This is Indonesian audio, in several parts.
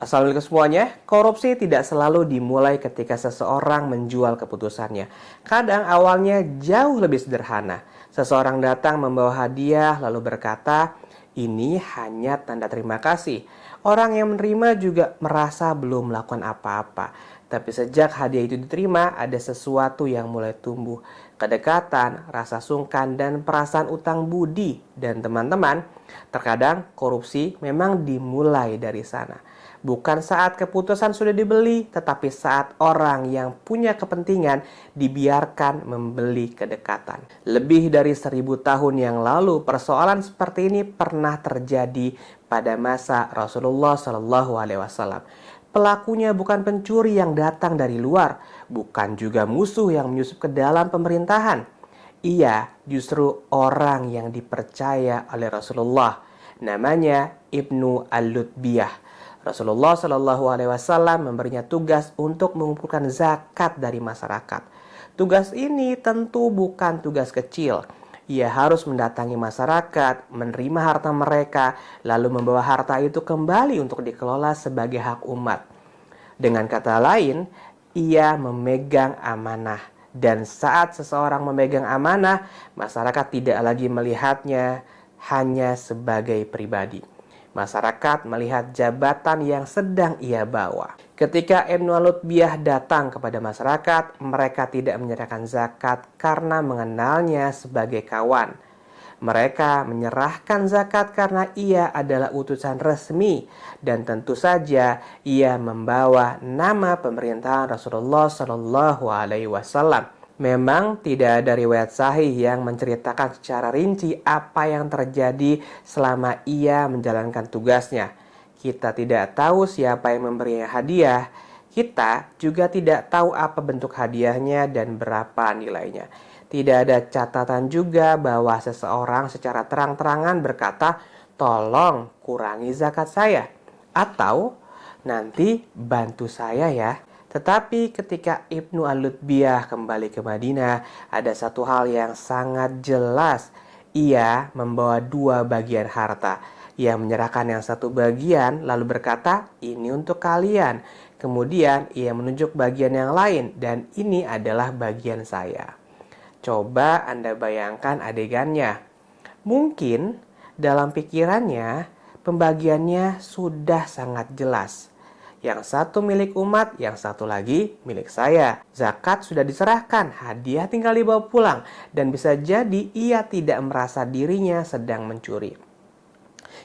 Assalamualaikum semuanya. Korupsi tidak selalu dimulai ketika seseorang menjual keputusannya. Kadang awalnya jauh lebih sederhana. Seseorang datang membawa hadiah lalu berkata, "Ini hanya tanda terima kasih." Orang yang menerima juga merasa belum melakukan apa-apa. Tapi sejak hadiah itu diterima, ada sesuatu yang mulai tumbuh. Kedekatan, rasa sungkan, dan perasaan utang budi. Dan teman-teman, terkadang korupsi memang dimulai dari sana. Bukan saat keputusan sudah dibeli, tetapi saat orang yang punya kepentingan dibiarkan membeli kedekatan. Lebih dari 1000 tahun yang lalu, persoalan seperti ini pernah terjadi pada masa Rasulullah Shallallahu Alaihi Wasallam. Pelakunya bukan pencuri yang datang dari luar, bukan juga musuh yang menyusup ke dalam pemerintahan. Ia justru orang yang dipercaya oleh Rasulullah. Namanya Ibnu Al-Lutbiyah. Rasulullah Shallallahu Alaihi Wasallam memberinya tugas untuk mengumpulkan zakat dari masyarakat. Tugas ini tentu bukan tugas kecil. Ia harus mendatangi masyarakat, menerima harta mereka, lalu membawa harta itu kembali untuk dikelola sebagai hak umat. Dengan kata lain, ia memegang amanah. Dan saat seseorang memegang amanah, masyarakat tidak lagi melihatnya hanya sebagai pribadi. Masyarakat melihat jabatan yang sedang ia bawa. Ketika Ibnu Al-Lutbiyah datang kepada masyarakat, mereka tidak menyerahkan zakat karena mengenalnya sebagai kawan. Mereka menyerahkan zakat karena ia adalah utusan resmi dan tentu saja ia membawa nama pemerintahan Rasulullah Shallallahu Alaihi Wasallam. Memang tidak ada riwayat sahih yang menceritakan secara rinci apa yang terjadi selama ia menjalankan tugasnya. Kita tidak tahu siapa yang memberinya hadiah. Kita juga tidak tahu apa bentuk hadiahnya dan berapa nilainya. Tidak ada catatan juga bahwa seseorang secara terang-terangan berkata, "Tolong kurangi zakat saya." Atau, "Nanti bantu saya ya." Tetapi ketika Ibnu Al-Lutbiyah kembali ke Madinah, ada satu hal yang sangat jelas. Ia membawa 2 bagian harta. Ia menyerahkan yang satu bagian lalu berkata, "Ini untuk kalian." Kemudian ia menunjuk bagian yang lain dan ini adalah bagian saya. Coba Anda bayangkan adegannya. Mungkin dalam pikirannya pembagiannya sudah sangat jelas. Yang satu milik umat, yang satu lagi milik saya. Zakat sudah diserahkan, hadiah tinggal dibawa pulang. Dan bisa jadi ia tidak merasa dirinya sedang mencuri.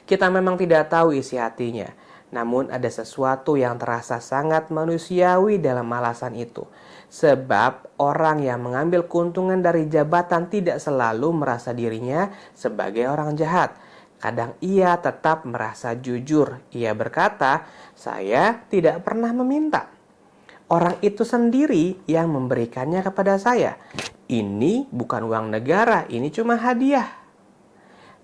Kita memang tidak tahu isi hatinya. Namun ada sesuatu yang terasa sangat manusiawi dalam alasan itu. Sebab orang yang mengambil keuntungan dari jabatan tidak selalu merasa dirinya sebagai orang jahat. Kadang ia tetap merasa jujur. Ia berkata, "Saya tidak pernah meminta. Orang itu sendiri yang memberikannya kepada saya. Ini bukan uang negara, ini cuma hadiah."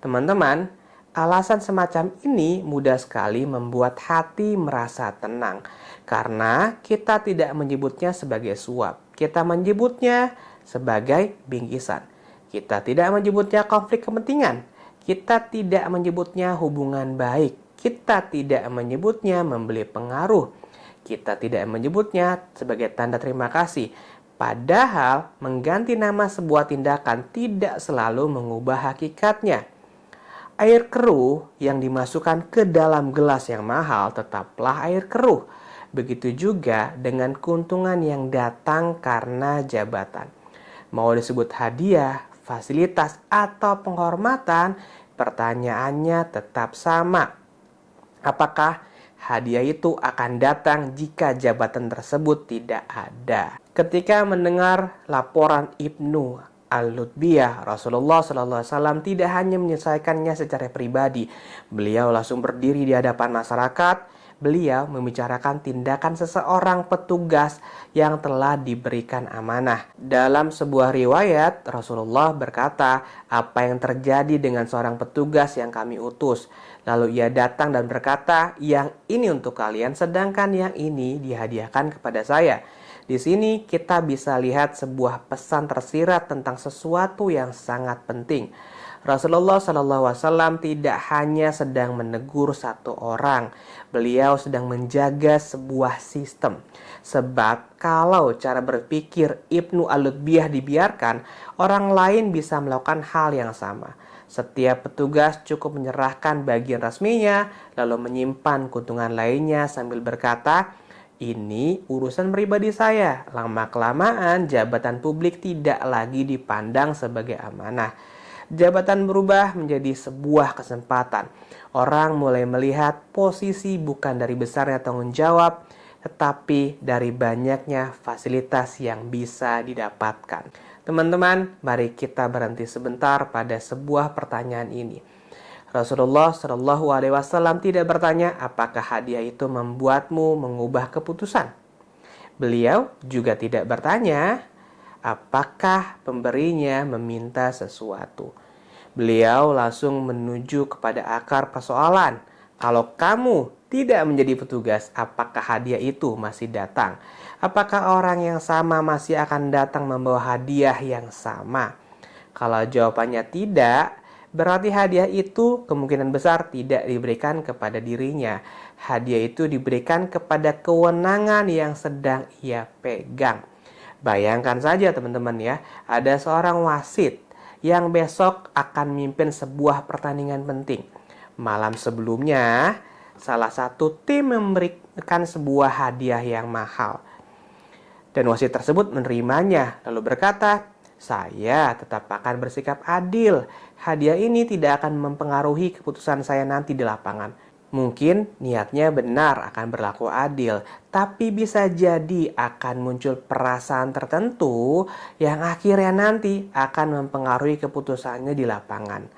Teman-teman, alasan semacam ini mudah sekali membuat hati merasa tenang. Karena kita tidak menyebutnya sebagai suap. Kita menyebutnya sebagai bingkisan. Kita tidak menyebutnya konflik kepentingan. Kita tidak menyebutnya hubungan baik. Kita tidak menyebutnya membeli pengaruh. Kita tidak menyebutnya sebagai tanda terima kasih. Padahal mengganti nama sebuah tindakan tidak selalu mengubah hakikatnya. Air keruh yang dimasukkan ke dalam gelas yang mahal tetaplah air keruh. Begitu juga dengan keuntungan yang datang karena jabatan. Mau disebut hadiah, fasilitas, atau penghormatan, pertanyaannya tetap sama. Apakah hadiah itu akan datang jika jabatan tersebut tidak ada? Ketika mendengar laporan Ibnu Al-Lutbiyah, Rasulullah SAW tidak hanya menyelesaikannya secara pribadi. Beliau langsung berdiri di hadapan masyarakat. Beliau membicarakan tindakan seseorang petugas yang telah diberikan amanah. Dalam sebuah riwayat, Rasulullah berkata, "Apa yang terjadi dengan seorang petugas yang kami utus?" Lalu ia datang dan berkata, "Yang ini untuk kalian, sedangkan yang ini dihadiahkan kepada saya." Di sini kita bisa lihat sebuah pesan tersirat tentang sesuatu yang sangat penting. Rasulullah SAW tidak hanya sedang menegur satu orang, beliau sedang menjaga sebuah sistem. Sebab kalau cara berpikir Ibnu Al-Lutbiyah dibiarkan, orang lain bisa melakukan hal yang sama. Setiap petugas cukup menyerahkan bagian resminya, lalu menyimpan keuntungan lainnya sambil berkata, "Ini urusan pribadi saya." Lama-kelamaan jabatan publik tidak lagi dipandang sebagai amanah. Jabatan berubah menjadi sebuah kesempatan. Orang mulai melihat posisi bukan dari besarnya tanggung jawab, tetapi dari banyaknya fasilitas yang bisa didapatkan. Teman-teman, mari kita berhenti sebentar pada sebuah pertanyaan ini. Rasulullah Shallallahu Alaihi Wasallam tidak bertanya apakah hadiah itu membuatmu mengubah keputusan. Beliau juga tidak bertanya apakah pemberinya meminta sesuatu. Beliau langsung menuju kepada akar persoalan. Kalau kamu tidak menjadi petugas, apakah hadiah itu masih datang? Apakah orang yang sama masih akan datang membawa hadiah yang sama? Kalau jawabannya tidak, berarti hadiah itu kemungkinan besar tidak diberikan kepada dirinya. Hadiah itu diberikan kepada kewenangan yang sedang ia pegang. Bayangkan saja teman-teman ya, ada seorang wasit yang besok akan memimpin sebuah pertandingan penting. Malam sebelumnya, salah satu tim memberikan sebuah hadiah yang mahal. Dan wasit tersebut menerimanya, lalu berkata, "Saya tetap akan bersikap adil. Hadiah ini tidak akan mempengaruhi keputusan saya nanti di lapangan." Mungkin niatnya benar akan berlaku adil, tapi bisa jadi akan muncul perasaan tertentu yang akhirnya nanti akan mempengaruhi keputusannya di lapangan.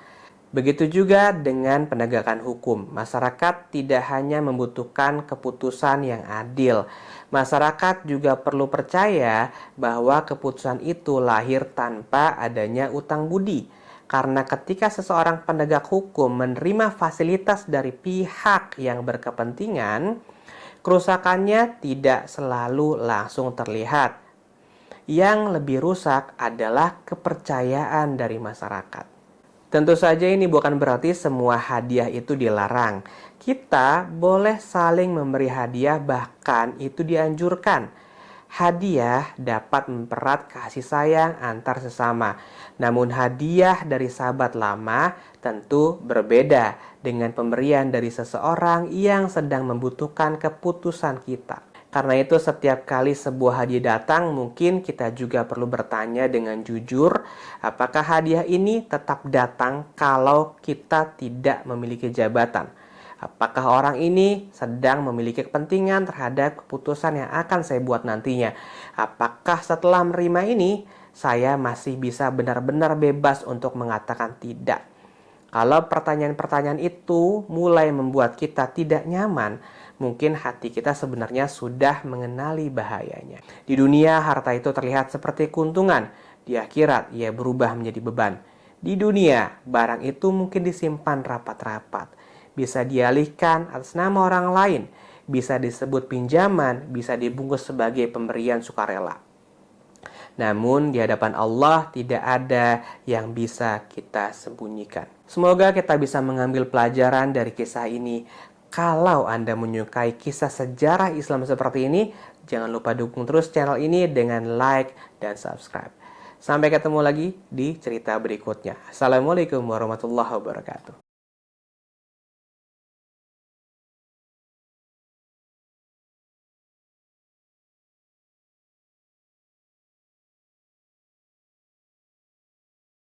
Begitu juga dengan penegakan hukum. Masyarakat tidak hanya membutuhkan keputusan yang adil. Masyarakat juga perlu percaya bahwa keputusan itu lahir tanpa adanya utang budi. Karena ketika seseorang penegak hukum menerima fasilitas dari pihak yang berkepentingan, kerusakannya tidak selalu langsung terlihat. Yang lebih rusak adalah kepercayaan dari masyarakat. Tentu saja ini bukan berarti semua hadiah itu dilarang. Kita boleh saling memberi hadiah, bahkan itu dianjurkan. Hadiah dapat mempererat kasih sayang antar sesama. Namun hadiah dari sahabat lama tentu berbeda dengan pemberian dari seseorang yang sedang membutuhkan keputusan kita. Karena itu setiap kali sebuah hadiah datang, mungkin kita juga perlu bertanya dengan jujur, apakah hadiah ini tetap datang kalau kita tidak memiliki jabatan? Apakah orang ini sedang memiliki kepentingan terhadap keputusan yang akan saya buat nantinya? Apakah setelah menerima ini, saya masih bisa benar-benar bebas untuk mengatakan tidak? Kalau pertanyaan-pertanyaan itu mulai membuat kita tidak nyaman, mungkin hati kita sebenarnya sudah mengenali bahayanya. Di dunia, harta itu terlihat seperti keuntungan. Di akhirat, ia berubah menjadi beban. Di dunia, barang itu mungkin disimpan rapat-rapat. Bisa dialihkan atas nama orang lain. Bisa disebut pinjaman, bisa dibungkus sebagai pemberian sukarela. Namun di hadapan Allah tidak ada yang bisa kita sembunyikan. Semoga kita bisa mengambil pelajaran dari kisah ini. Kalau Anda menyukai kisah sejarah Islam seperti ini, jangan lupa dukung terus channel ini dengan like dan subscribe. Sampai ketemu lagi di cerita berikutnya. Assalamualaikum warahmatullahi wabarakatuh.